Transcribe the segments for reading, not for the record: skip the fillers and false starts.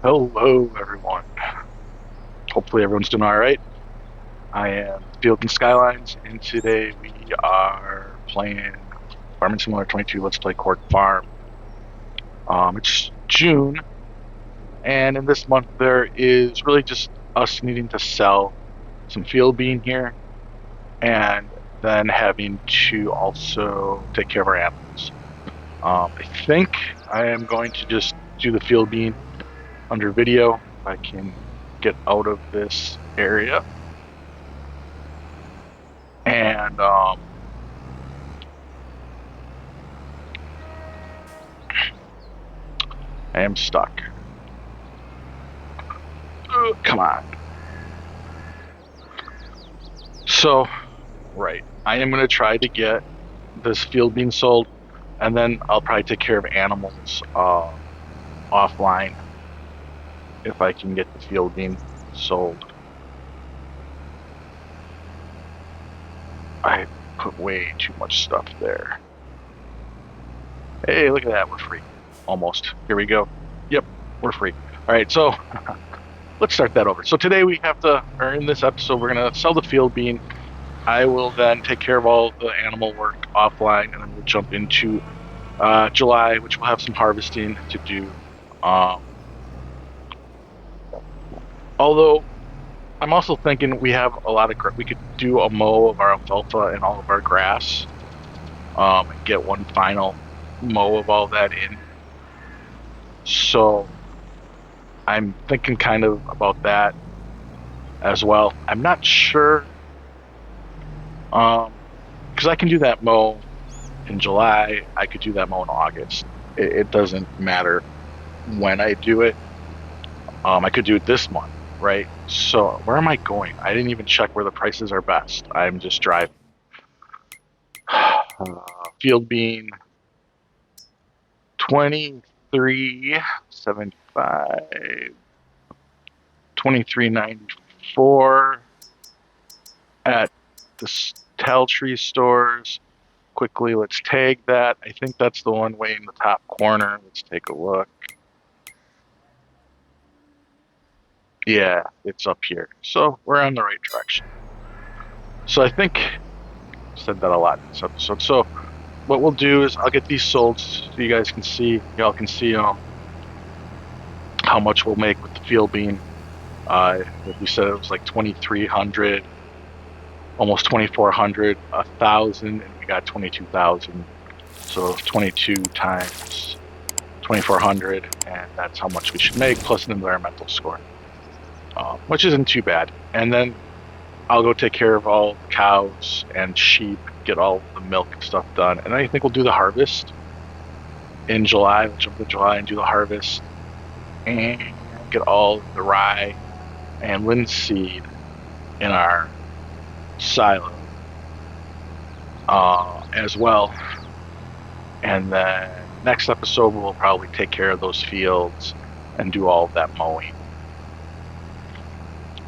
Hello, everyone. Hopefully, everyone's doing all right. I am Field and Skylines, and today we are playing Farming Simulator 22. Let's play Cork Farm. It's June, and in this month, there is really just us needing to sell some field bean here, and then having to also take care of our animals. I think I am going to just do the field bean under video. If I can get out of this area. And I am stuck. Come on. So, right, I am going to try to get this field being sold, and then I'll probably take care of animals offline if I can get the field being sold. I put way too much stuff there. Hey, look at that, we're free. Almost. Here we go. Yep, we're free. All right, so let's start that over. So today we have to, or in this episode, we're going to sell the field bean. I will then take care of all the animal work offline, and then we'll jump into July, which will have some harvesting to do. Although I'm also thinking we have a lot of we could do a mow of our alfalfa and all of our grass, and get one final mow of all that in. So I'm thinking kind of about that as well. I'm not sure, because I can do that mow in July. I could do that mow in August. It doesn't matter when I do it. I could do it this month, right? So where am I going? I didn't even check where the prices are best. I'm just driving. Field bean 23.75, 23.94 at the Tell Tree stores. Quickly, let's tag that. I think that's the one way in the top corner. Let's take a look. Yeah, it's up here. So we're on the right direction. So I think I said that a lot in this episode. So what we'll do is I'll get these sold so you guys can see, y'all can see how much we'll make with the field bean. Like we said, it was like 2,300, almost 2,400, 1,000, and we got 22,000. So 22 times 2,400, and that's how much we should make, plus an environmental score, which isn't too bad. And then I'll go take care of all the cows and sheep, get all the milk and stuff done, and I think we'll do the harvest in July. We'll jump to July and do the harvest, and get all the rye and linseed in our silo as well. And then next episode we'll probably take care of those fields and do all of that mowing.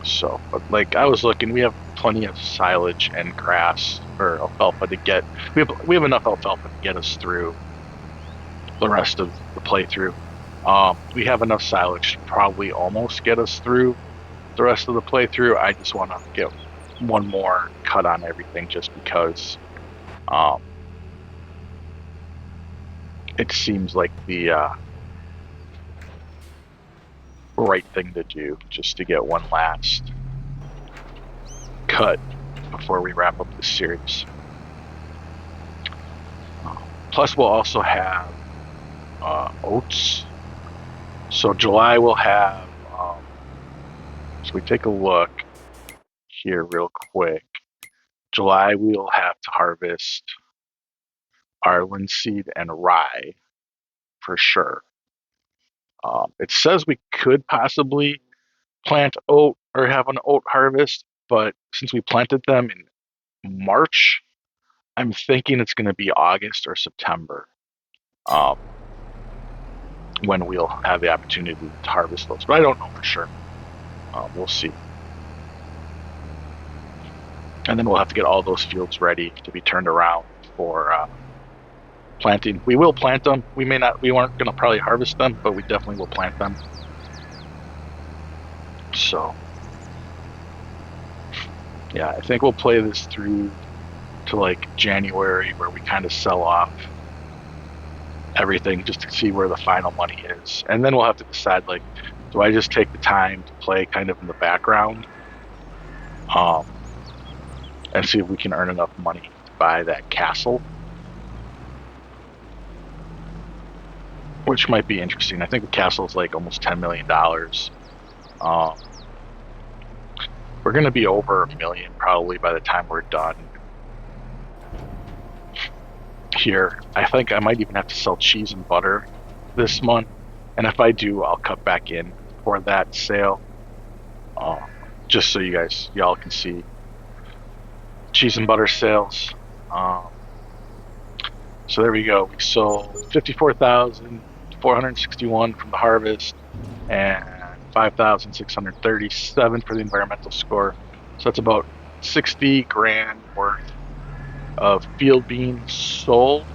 So, but like I was looking, we have plenty of silage and grass or alfalfa to get. We have enough alfalfa to get us through the rest of the playthrough. We have enough silage to probably almost get us through the rest of the playthrough. I just want to get one more cut on everything just because it seems like the right thing to do, just to get one last cut before we wrap up this series. Plus we'll also have oats. So July we'll have, so we take a look here real quick. July we'll have to harvest our linseed and rye for sure. It says we could possibly plant oat or have an oat harvest, but since we planted them in March, I'm thinking it's going to be August or September when we'll have the opportunity to harvest those. But I don't know for sure. We'll see. And then we'll have to get all those fields ready to be turned around for planting. We will plant them. We may not. We weren't going to probably harvest them, but we definitely will plant them. So yeah, I think we'll play this through to like January where we kind of sell off everything just to see where the final money is. And then we'll have to decide like, do I just take the time to play kind of in the background um, and see if we can earn enough money to buy that castle, which might be interesting. I think the castle is like almost $10 million. Um, we're going to be over a million probably by the time we're done here. I think I might even have to sell cheese and butter this month. And if I do, I'll cut back in for that sale. Uh, just so y'all can see cheese and butter sales. Um, so there we go. We sold 54,461 from the harvest and 5,637 for the environmental score. So that's about 60 grand worth of field beans sold.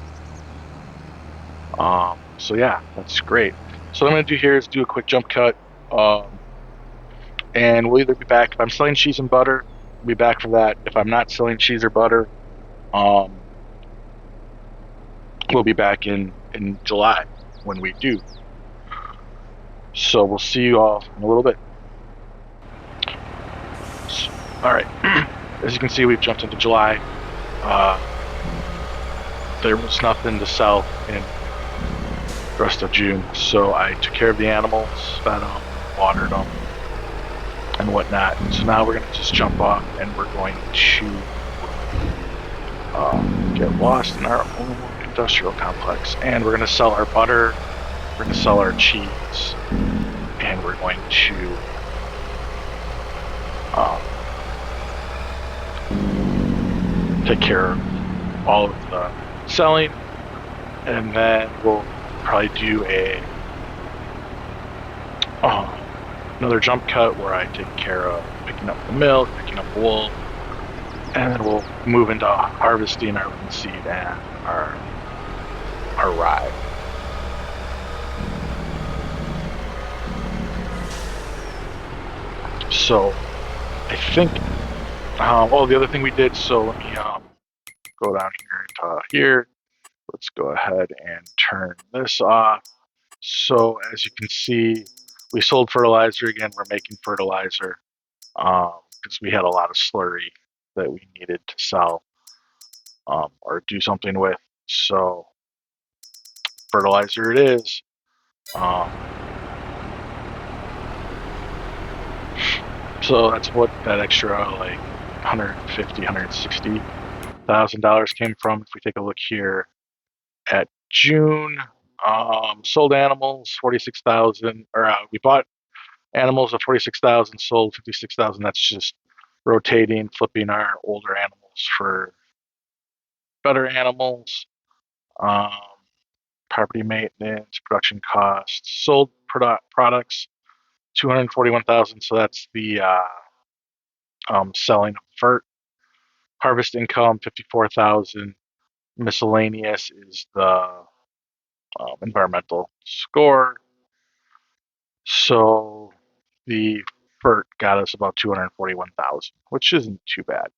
So yeah, that's great. So what I'm gonna do here is do a quick jump cut. Um, and we'll either be back if I'm selling cheese and butter, we'll be back for that. If I'm not selling cheese or butter, um, we'll be back in July when we do. So we'll see you all in a little bit. All right. As you can see, we've jumped into July. There was nothing to sell in the rest of June, so I took care of the animals, fed them, watered them, and whatnot. So now we're going to just jump off and we're going to get lost in our own industrial complex. And we're going to sell our butter, we're going to sell our cheese, and we're going to take care of all of the selling, and then we'll probably do another jump cut where I take care of picking up the milk, picking up wool, and then we'll move into harvesting our linseed and our rye. So I think the other thing we did, so let me go down here to here. Let's go ahead and turn this off. So as you can see, we sold fertilizer again. We're making fertilizer because we had a lot of slurry that we needed to sell or do something with. So fertilizer it is. So that's what that extra like 150, $160,000 came from. If we take a look here at June, sold animals 46,000, or we bought animals of 46,000, sold 56,000. That's just rotating, flipping our older animals for better animals. Um, property maintenance, production costs, sold products 241,000. So that's the selling of fert. Harvest income 54,000. Miscellaneous is the environmental score. So the FERT got us about 241,000, which isn't too bad.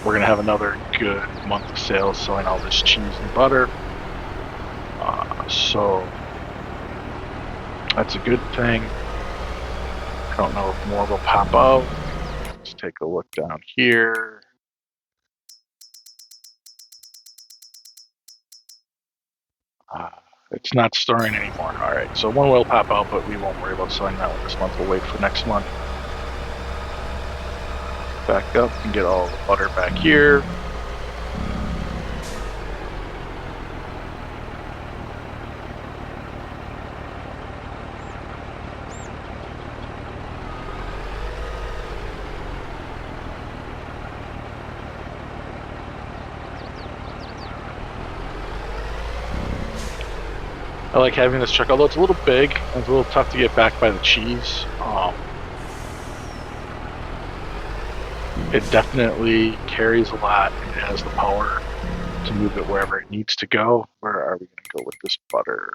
We're gonna have another good month of sales selling all this cheese and butter. So that's a good thing. I don't know if more will pop out. Let's take a look down here. It's not storing anymore. All right, so one will pop out, but we won't worry about selling that one this month. We'll wait for next month. Back up and get all the butter back here. I like having this truck, although it's a little big and it's a little tough to get back by the cheese. It definitely carries a lot and it has the power to move it wherever it needs to go. Where are we going to go with this butter?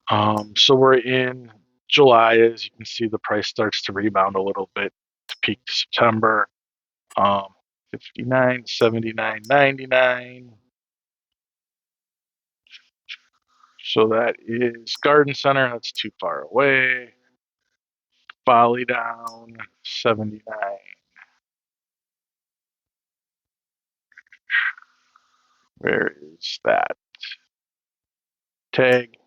So we're in July. As you can see, the price starts to rebound a little bit to peak September. 59, 79, 99. So that is Garden Center. That's too far away. Folly down, 79. Where is that? Tag.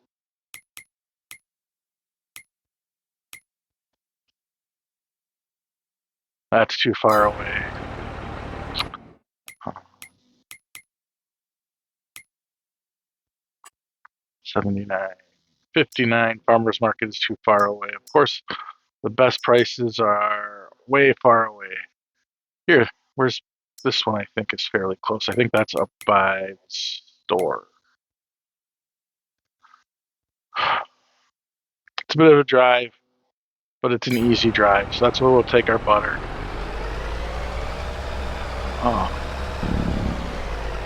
That's too far away. 79. 59. Farmers Market is too far away. Of course, the best prices are way far away. Here, where's this one? I think is fairly close. I think that's up by the store. It's a bit of a drive, but it's an easy drive. So that's where we'll take our butter. Oh,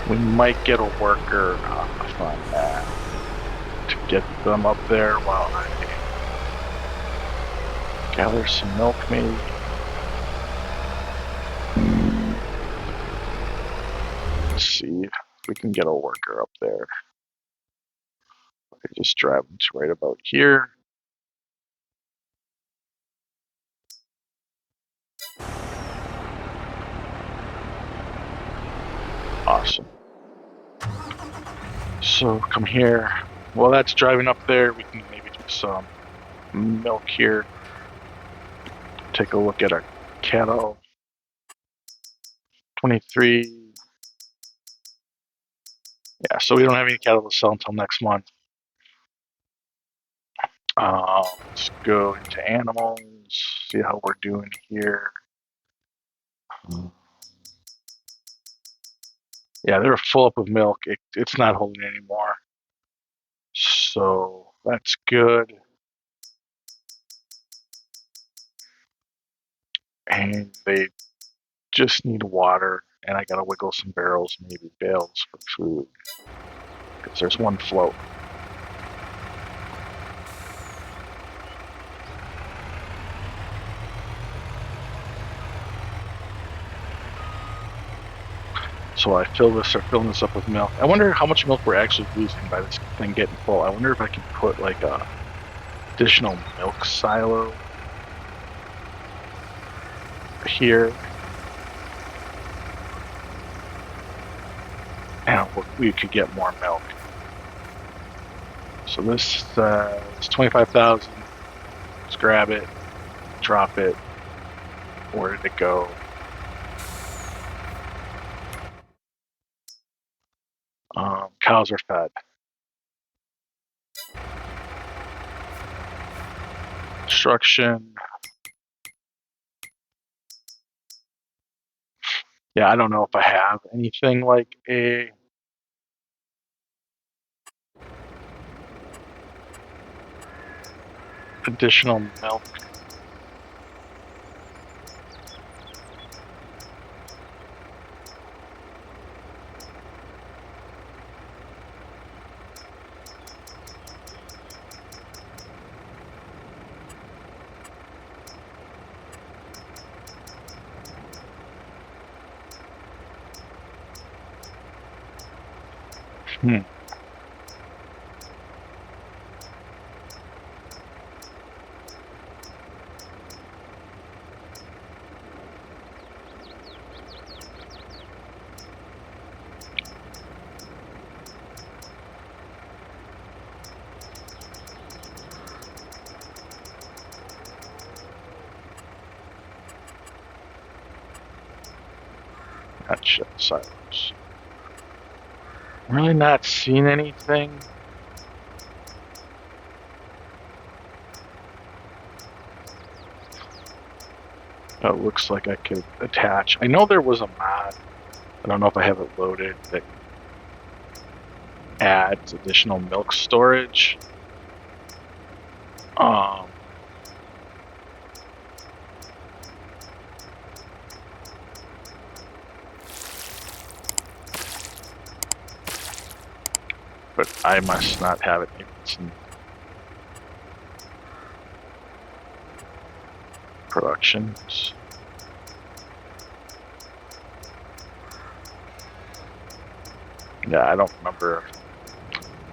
we might get a worker off on that to get them up there while I gather some milk, maybe. Let's see if we can get a worker up there. I just drive them to right about here. Awesome. So come here. While that's driving up there, we can maybe do some milk here. Take a look at our cattle. 23. Yeah, so we don't have any cattle to sell until next month. Let's go into animals, see how we're doing here. Yeah, they're full up of milk. It's not holding anymore. So that's good. And they just need water, and I gotta wiggle some barrels, maybe bales for food, because there's one float. So I filling this up with milk. I wonder how much milk we're actually losing by this thing getting full. I wonder if I can put like a additional milk silo here. And we could get more milk. So this is 25,000. Let's grab it, drop it. Where did it go? Cows are fed. Construction. Yeah, I don't know if I have anything like a additional milk. Not shut silos. I'm really not seeing anything. That looks like I could attach. I know there was a mod. I don't know if I have it loaded that adds additional milk storage. But I must not have it. Maybe it's in productions. Yeah, I don't remember.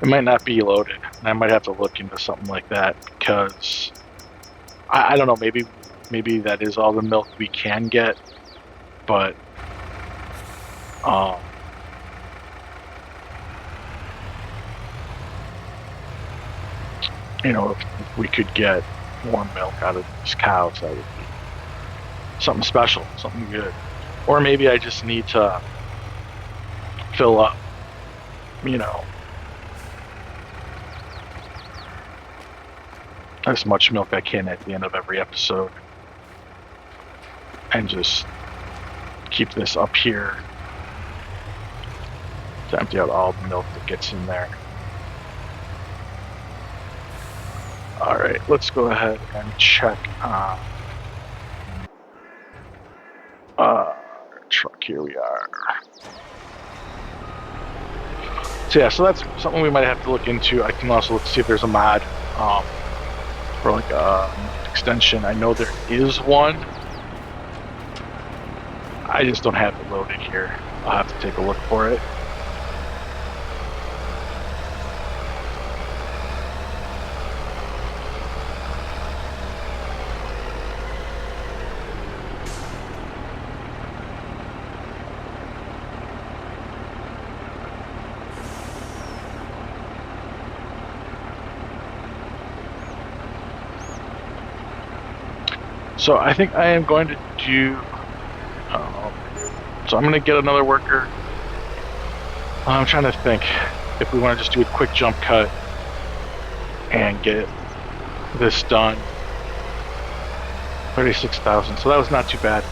It might not be loaded. I might have to look into something like that because I don't know. Maybe that is all the milk we can get, but um, if we could get more milk out of these cows, that would be something special, something good. Or maybe I just need to fill up, as much milk I can at the end of every episode and just keep this up here to empty out all the milk that gets in there. All right, let's go ahead and check on truck. Here we are. So yeah, so that's something we might have to look into. I can also see if there's a mod for like extension. I know there is one. I just don't have it loaded here. I'll have to take a look for it. So I think I am going to do. So I'm going to get another worker. I'm trying to think if we want to just do a quick jump cut and get this done. 36,000. So that was not too bad.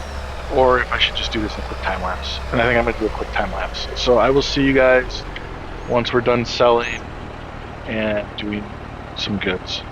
Or if I should just do this in a quick time lapse. And I think I'm going to do a quick time lapse. So I will see you guys once we're done selling and doing some goods.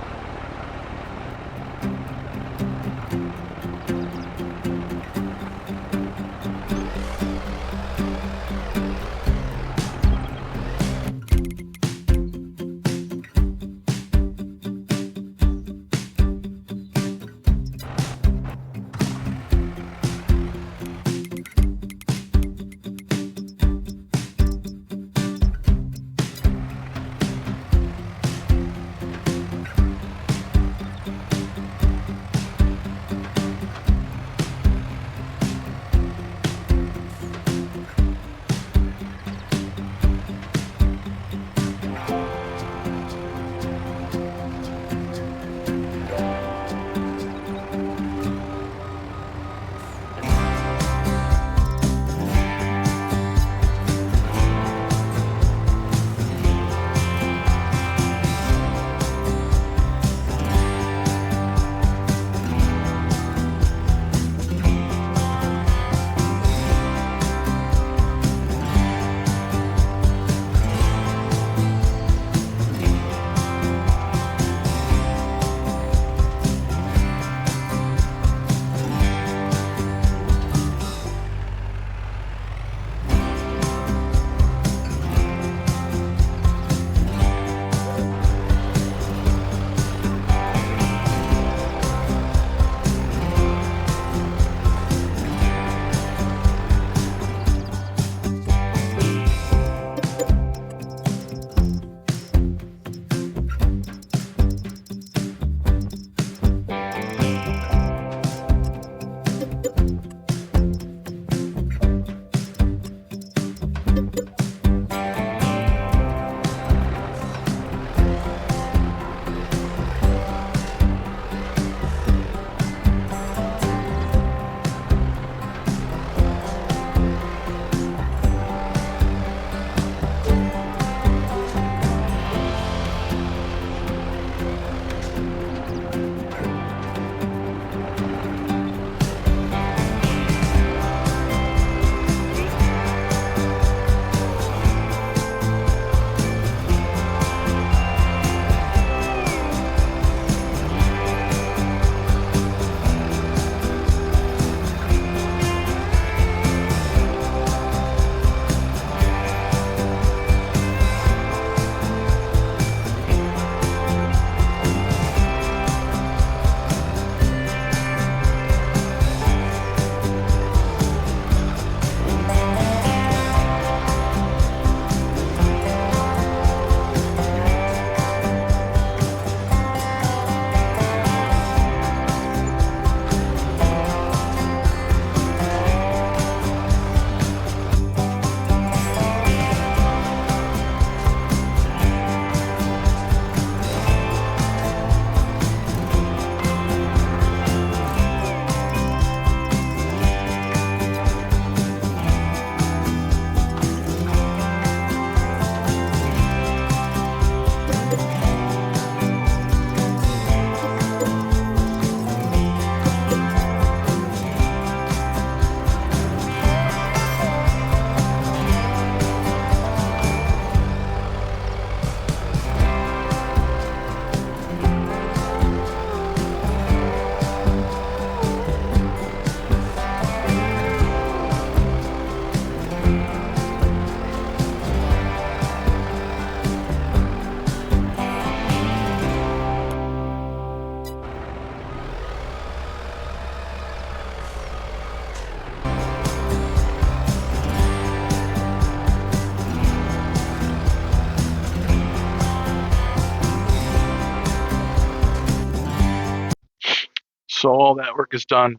So all that work is done.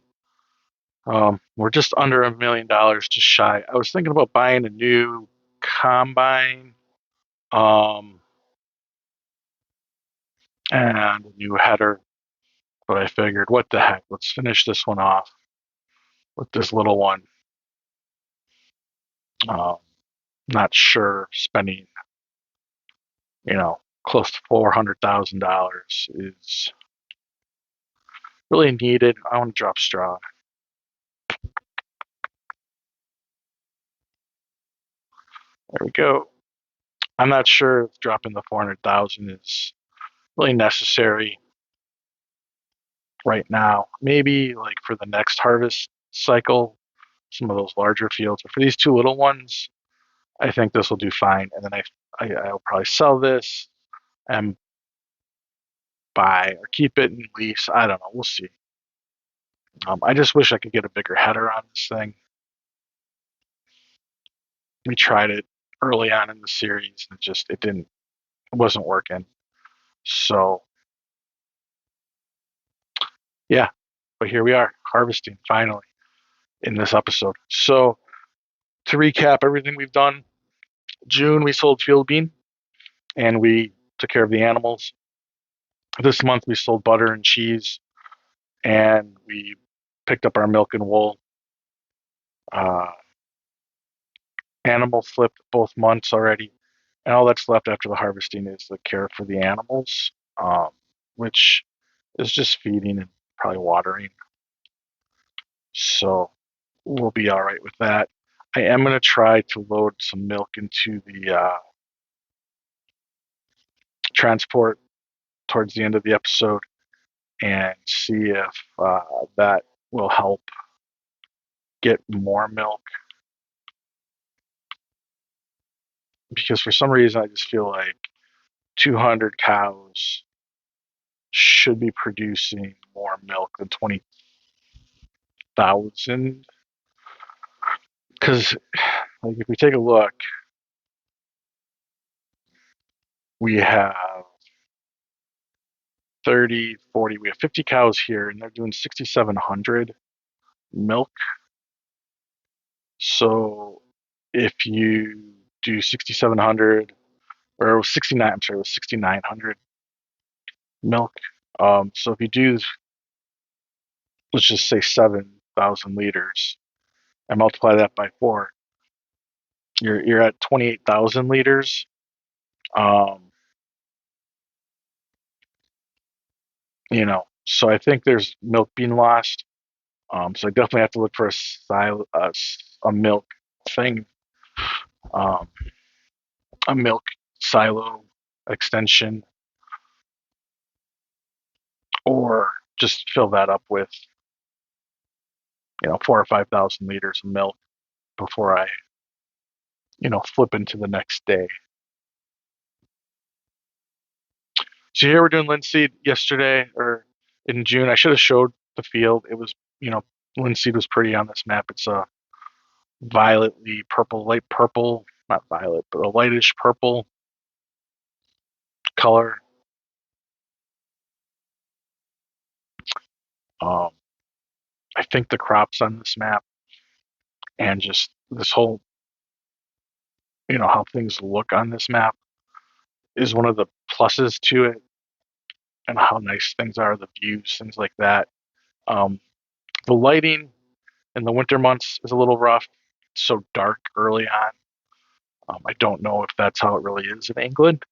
We're just under $1 million, just shy. I was thinking about buying a new combine, um, and a new header, but I figured, what the heck? Let's finish this one off with this little one. Um, Not sure spending, close to $400,000 is really needed. I want to drop straw. There we go. I'm not sure if dropping the 400,000 is really necessary right now. Maybe like for the next harvest cycle, some of those larger fields. But for these two little ones, I think this will do fine. And then I'll probably sell this and buy or keep it and lease. I don't know. We'll see. I just wish I could get a bigger header on this thing. We tried it early on in the series, and it wasn't working. So yeah, but here we are harvesting finally in this episode. So to recap everything we've done, June we sold field bean and we took care of the animals. This month we sold butter and cheese and we picked up our milk and wool. Uh, Animal flipped both months already, and all that's left after the harvesting is the care for the animals, which is just feeding and probably watering. So we'll be all right with that. I am going to try to load some milk into the transport towards the end of the episode and see if that will help get more milk. Because for some reason, I just feel like 200 cows should be producing more milk than 20,000. Because, like, if we take a look, we have 30, 40, we have 50 cows here, and they're doing 6,700 milk. So if you do 6,700, or it was 69, I'm sorry, it was 6,900 milk. So if you do, let's just say 7,000 liters and multiply that by four, you're at 28,000 liters. Um, so I think there's milk being lost. So I definitely have to look for a milk thing, um, a milk silo extension, or just fill that up with 4 or 5 thousand liters of milk before I flip into the next day. So here we're doing linseed yesterday or in June. I should have showed the field. It was, linseed was pretty on this map. It's a violetly purple, light purple, not violet, but a lightish purple color. Um, I think the crops on this map and just this whole, how things look on this map is one of the pluses to it, and how nice things are, the views, things like that. Um, the lighting in the winter months is a little rough. It's so dark early on. I don't know if that's how it really is in England.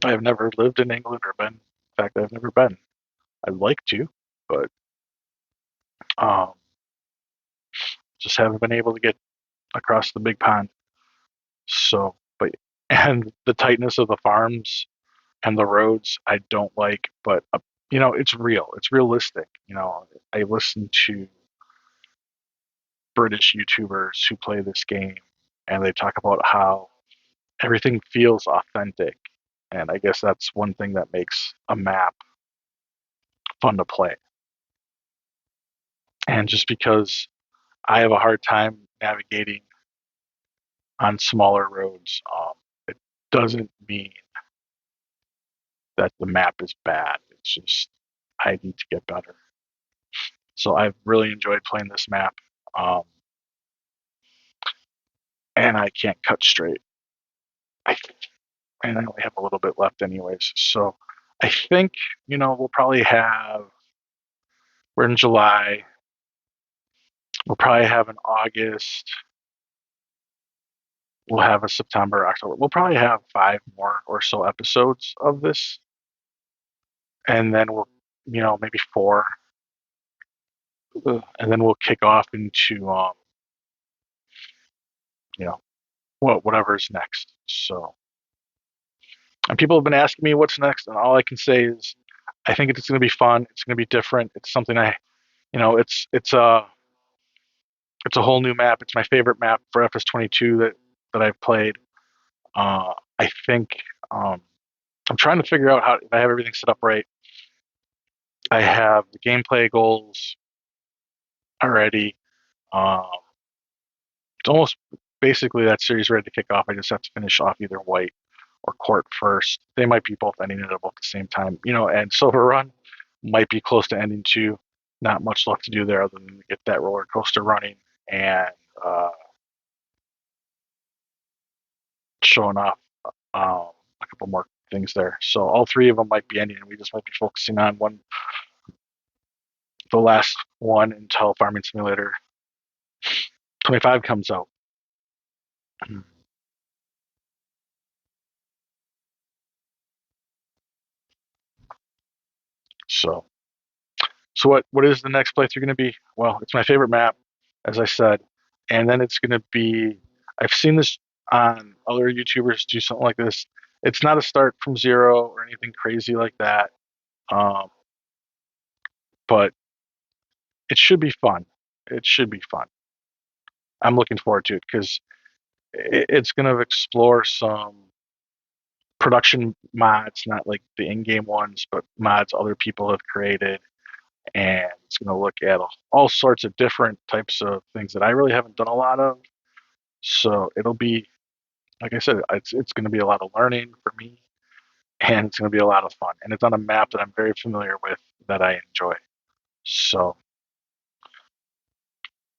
I've never lived in England or been. In fact, I've never been. I'd like to, but um, just haven't been able to get across the big pond. So, but and the tightness of the farms and the roads, I don't like. But it's real. It's realistic. I listen to British YouTubers who play this game, and they talk about how everything feels authentic. And I guess that's one thing that makes a map fun to play. And just because I have a hard time navigating on smaller roads, it doesn't mean that the map is bad. It's just I need to get better. So I've really enjoyed playing this map. Um, and I can't cut straight. I and I only have a little bit left anyways. So I think, we'll probably have we're in July. We'll probably have an August. We'll have a September, October. We'll probably have 5 more or so episodes of this. And then we'll, maybe 4. And then we'll kick off into you know, whatever's next. So, and people have been asking me what's next, and all I can say is I think it's going to be fun. It's going to be different. It's something it's a whole new map. It's my favorite map for FS22 that I've played. I think um, I'm trying to figure out how if I have everything set up right. I have the gameplay goals already. Um, it's almost basically that series ready to kick off. I just have to finish off either white or court first. They might be both ending at about the same time, and Silver Run might be close to ending too. Not much left to do there other than get that roller coaster running and showing off a couple more things there. So all 3 of them might be ending, and we just might be focusing on the last one until Farming Simulator 25 comes out. So, so what is the next playthrough going to be? Well, it's my favorite map, as I said, and then it's going to be. I've seen this on other YouTubers do something like this. It's not a start from zero or anything crazy like that, um, but it should be fun. It should be fun. I'm looking forward to it because it's going to explore some production mods, not like the in-game ones, but mods other people have created, and it's going to look at all sorts of different types of things that I really haven't done a lot of. So it'll be, like I said, it's going to be a lot of learning for me, and it's going to be a lot of fun. And it's on a map that I'm very familiar with that I enjoy. So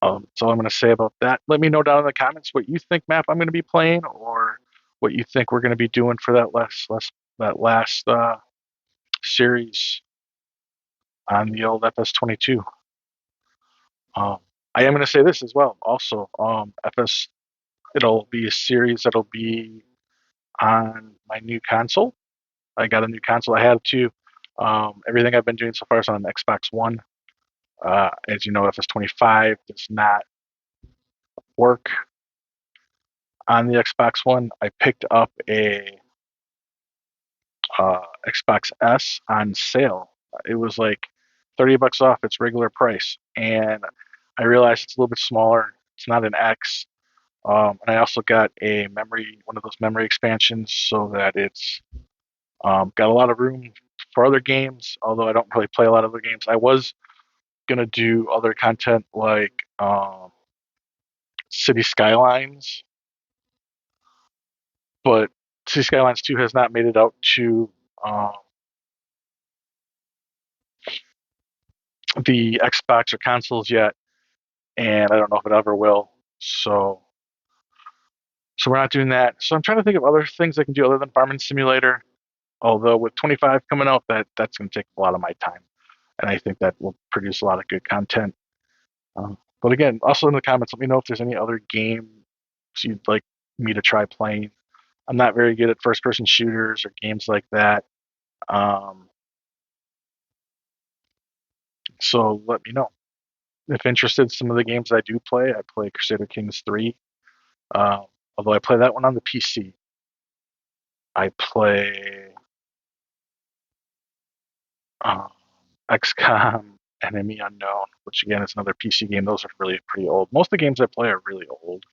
that's all I'm going to say about that. Let me know down in the comments what you think map I'm going to be playing, or what you think we're going to be doing for that last series on the old FS22. Um, I am going to say this as well. Also, FS, it'll be a series that'll be on my new console. I got a new console. I had to. Everything I've been doing so far is on an Xbox One. As you know, FS25 does not work on the Xbox One. I picked up a Xbox S on sale. It was like $30 off its regular price, and I realized it's a little bit smaller. It's not an X, and I also got one of those memory expansions, so that it's got a lot of room for other games. Although I don't really play a lot of other games, I was gonna do other content like City Skylines, but City Skylines 2 has not made it out to um, the Xbox or consoles yet, and I don't know if it ever will. So we're not doing that. So I'm trying to think of other things I can do other than Farming Simulator. Although with 25 coming out, that's going to take a lot of my time, and I think that will produce a lot of good content. But again, also in the comments, let me know if there's any other games you'd like me to try playing. I'm not very good at first-person shooters or games like that. Um, so let me know. If interested, some of the games I do play, I play Crusader Kings 3. Although I play that one on the PC. I play um, XCOM, Enemy Unknown, which again is another PC game. Those are really pretty old. Most of the games I play are really old.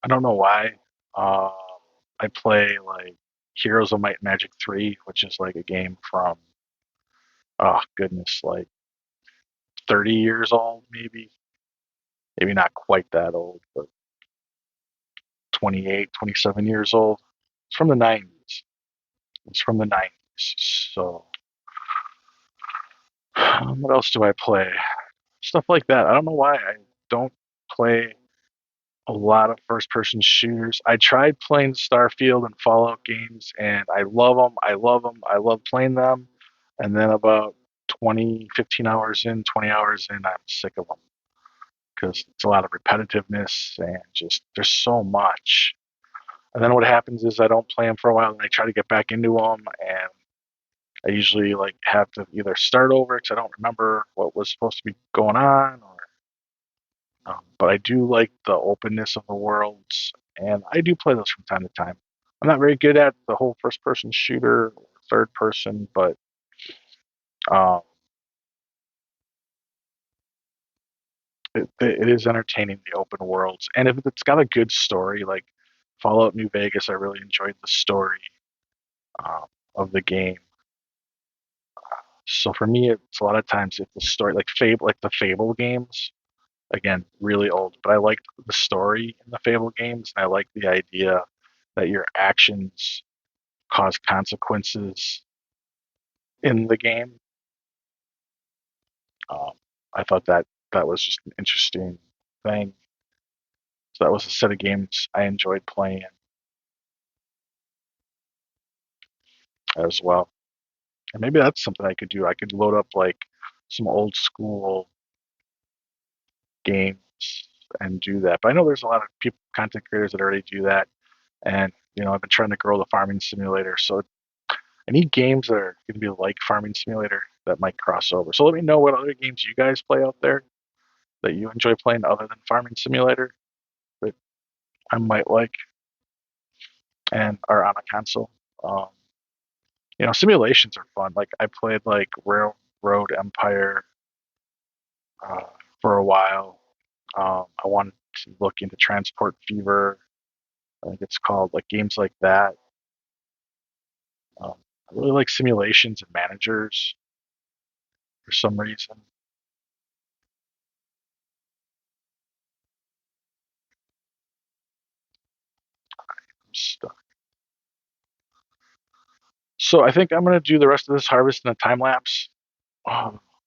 I don't know why. Um, I play like Heroes of Might and Magic 3, which is like a game from, oh goodness, like 30 years old, maybe. Maybe not quite that old, but 28, 27 years old. It's from the 90s. It's from the 90s. So, what else do I play? stuff like that. I don't know why I don't play a lot of first person shooters. I tried playing Starfield and Fallout games, and I love them. I love them. I love playing them. And then about 20, 15 hours in, 20 hours in, I'm sick of them because it's a lot of repetitiveness and just there's so much. And then what happens is I don't play them for a while and I try to get back into them, and I usually like have to either start over because I don't remember what was supposed to be going on, or but I do like the openness of the worlds, and I do play those from time to time. I'm not very good at the whole first-person shooter, or third person, but um, it is entertaining, the open worlds, and if it's got a good story, like Fallout New Vegas, I really enjoyed the story um, of the game. So for me, it's a lot of times it's the story, like Fable, like the Fable games. Again, really old, but I liked the story in the Fable games, and I like the idea that your actions cause consequences in the game. Um, I thought that that was just an interesting thing. So that was a set of games I enjoyed playing as well. And maybe that's something I could do. I could load up like some old school games and do that. But I know there's a lot of people, content creators that already do that. And I've been trying to grow the farming simulator. So I need games that are going to be like Farming Simulator that might cross over. So let me know what other games you guys play out there that you enjoy playing other than Farming Simulator that I might like and are on a console. Um, Simulations are fun. Like I played like Railroad Empire uh, for a while. I wanted to look into Transport Fever. I think it's called, like games like that. I really like simulations and managers for some reason. So I think I'm gonna do the rest of this harvest in a time lapse.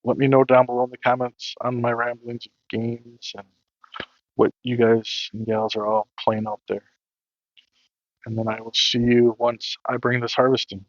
Let me know down below in the comments on my ramblings of games and what you guys and gals are all playing out there. And then I will see you once I bring this harvesting.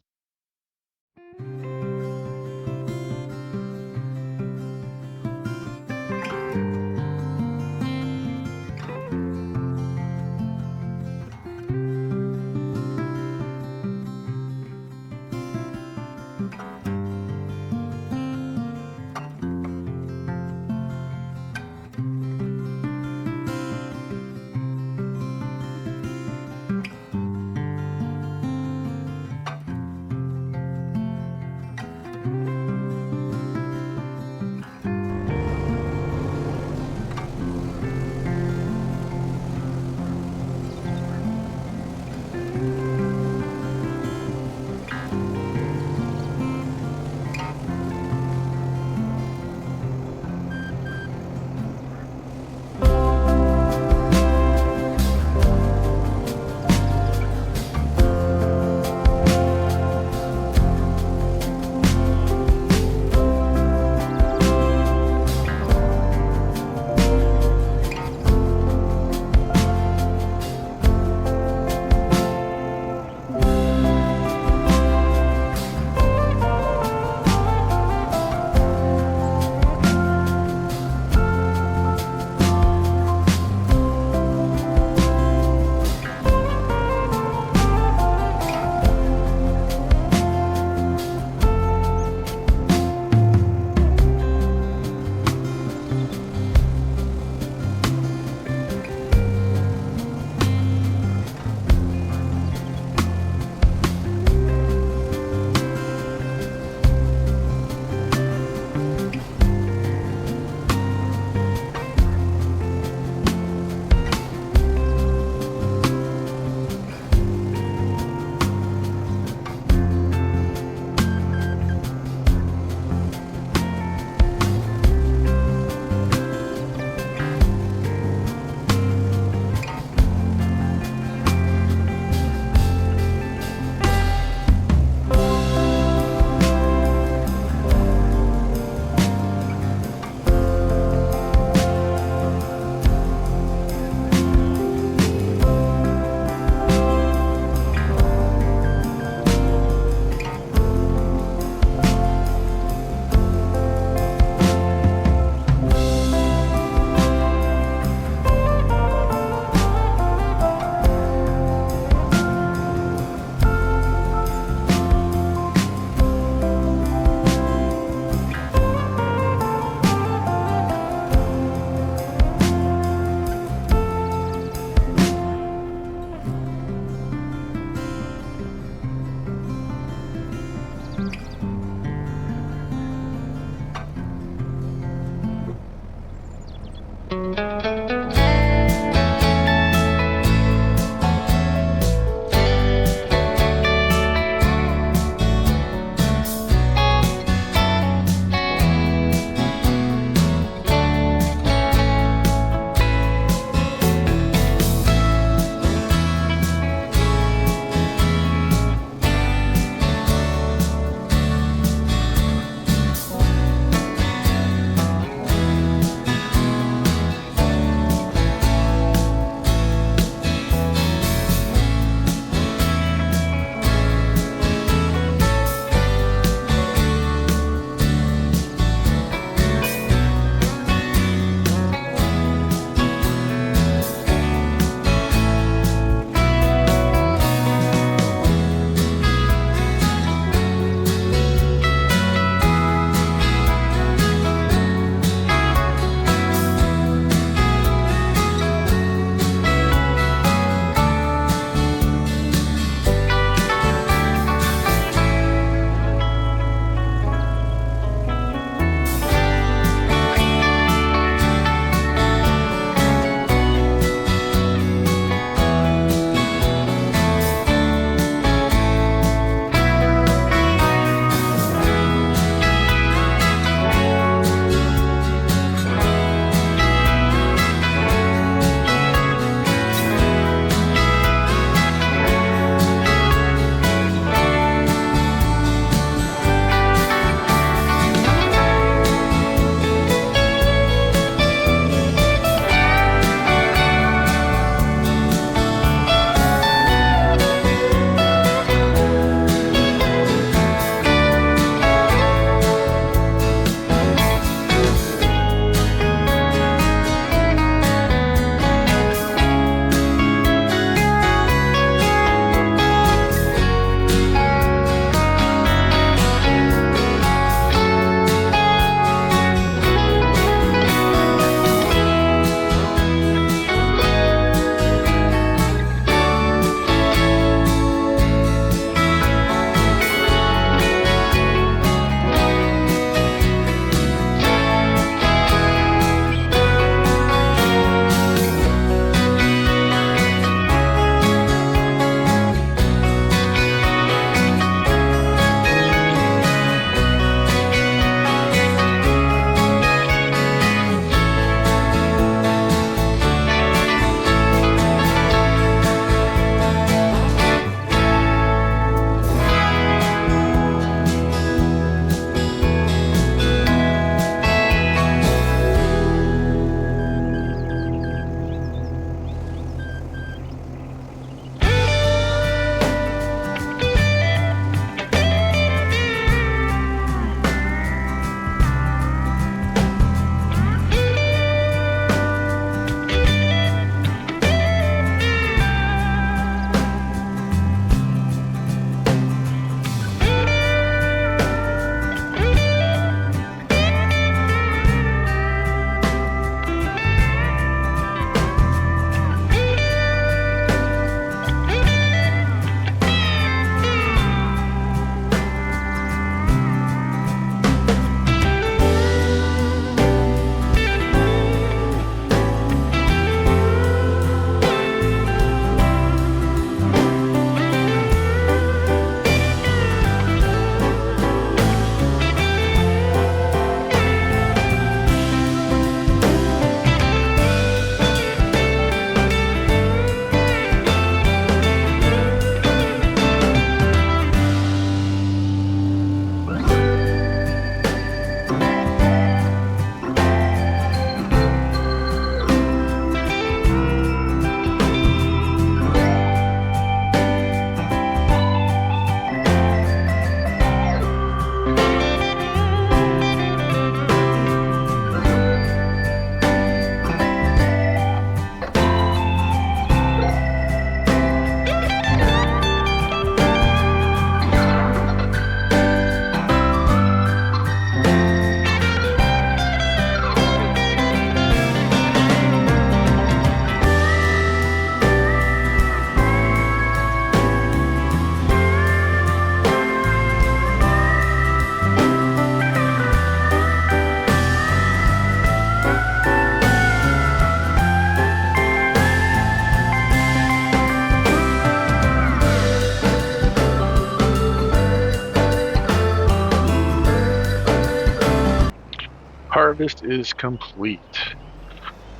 harvest is complete.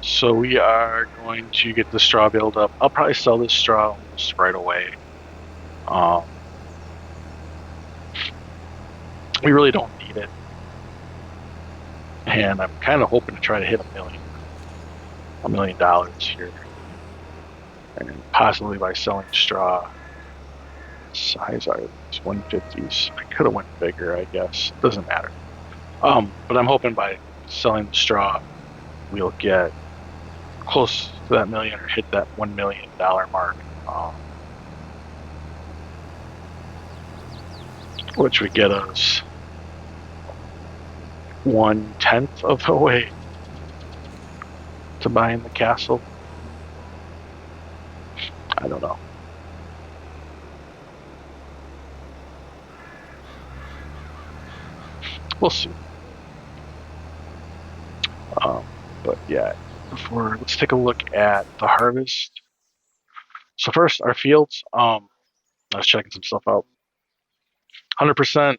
So we are going to get the straw build up. I'll probably sell this straw almost right away. Um, we really don't need it. And I'm kind of hoping to try to hit $1 million here. And possibly by selling straw. Size are these 150s. I could have went bigger, I guess. Doesn't matter. But I'm hoping by selling the straw, we'll get close to that million or hit that $1 million mark. Which would get us 1/10 of the way to buying the castle. I don't know. We'll see. But yeah, let's take a look at the harvest. So first, our fields. I was checking some stuff out. 100%,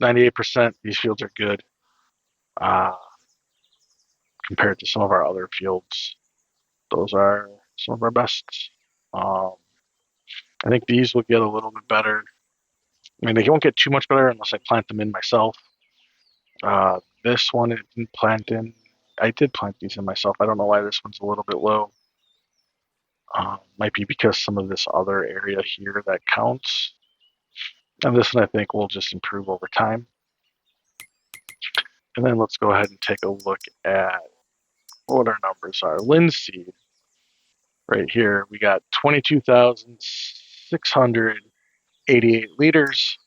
98%. These fields are good uh, compared to some of our other fields. Those are some of our best. Um, I think these will get a little bit better. I mean, they won't get too much better unless I plant them in myself. This one I didn't plant in. I did plant these in myself. I don't know why this one's a little bit low. Might be because some of this other area here that counts. And this one I think will just improve over time. And then let's go ahead and take a look at what our numbers are. Linseed, right here, we got 22,688 liters.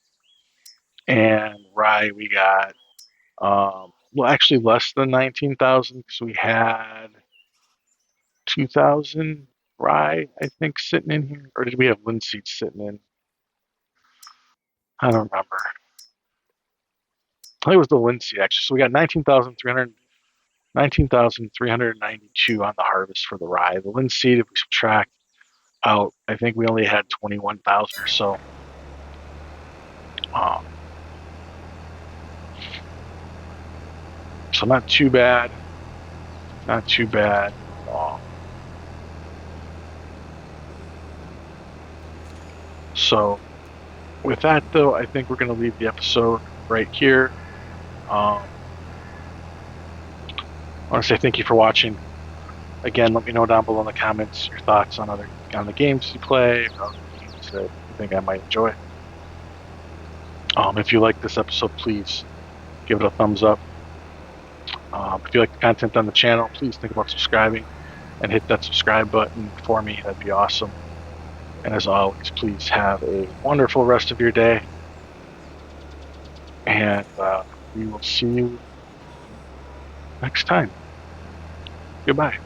And rye, we got, well, actually less than 19,000 because we had 2,000 rye, I think, sitting in here. Or did we have linseed sitting in? I don't remember. I think it was the linseed, actually. So we got 19,392 on the harvest for the rye. The linseed, if we subtract out, I think we only had 21,000 or so. So not too bad. Not too bad. So with that, though, I think we're going to leave the episode right here. I want to say thank you for watching. Again, let me know down below in the comments your thoughts on the games you play, or games that you think I might enjoy. If you like this episode, please give it a thumbs up. If you like the content on the channel, please think about subscribing and hit that subscribe button for me. That'd be awesome. And as always, please have a wonderful rest of your day. And we will see you next time. Goodbye.